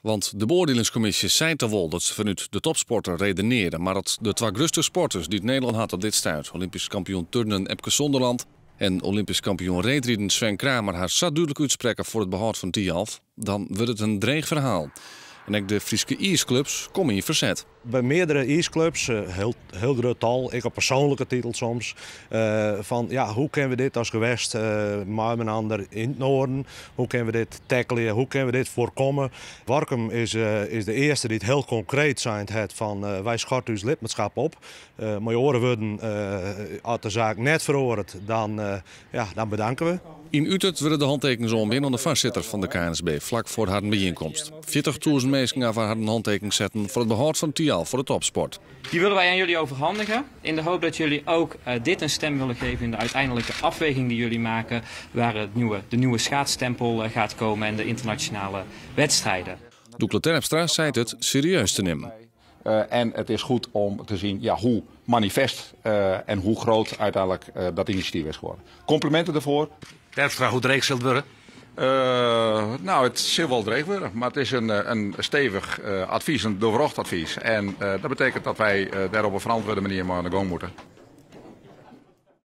Want de beoordelingscommissie zei te wel dat ze vanuit de topsporter redeneerden, maar dat de twee grootste sporters die het Nederland had op dit stuit, Olympisch kampioen turnen Epke Zonderland en Olympisch kampioen reetrieden Sven Kramer, haar zo duidelijk uitspreken voor het behoud van Tialf, dan wordt het een dreig verhaal. En ook de Frieske ijsclubs komen in verzet. Bij meerdere ijsclubs, heel groot tal, ik op persoonlijke titel soms, van ja, hoe kunnen we dit als gewest maar een ander in het noorden, hoe kunnen we dit tackelen, hoe kunnen we dit voorkomen. Warkum is de eerste die het heel concreet zijn het van wij schorten ons lidmaatschap op. Maar horen worden als de zaak net veroordeeld, dan bedanken we. In Utrecht werden de handtekeningen zo binnen de voorzitter van de KNSB vlak voor haar bijeenkomst. 40.000 mensen gaan haar een handtekening zetten voor het behoud van Tialf voor de topsport. Die willen wij aan jullie overhandigen in de hoop dat jullie ook dit een stem willen geven in de uiteindelijke afweging die jullie maken, waar de nieuwe schaatsstempel gaat komen en de internationale wedstrijden. Doekle Terpstra zei het serieus te nemen. En het is goed om te zien hoe manifest en hoe groot uiteindelijk dat initiatief is geworden. Complimenten daarvoor. Terpstra, hoe dreig zal het worden? Het zal wel dreig worden, maar het is een stevig advies, een doorvrocht advies. En dat betekent dat wij daar op een verantwoorde manier maar aan de gang moeten.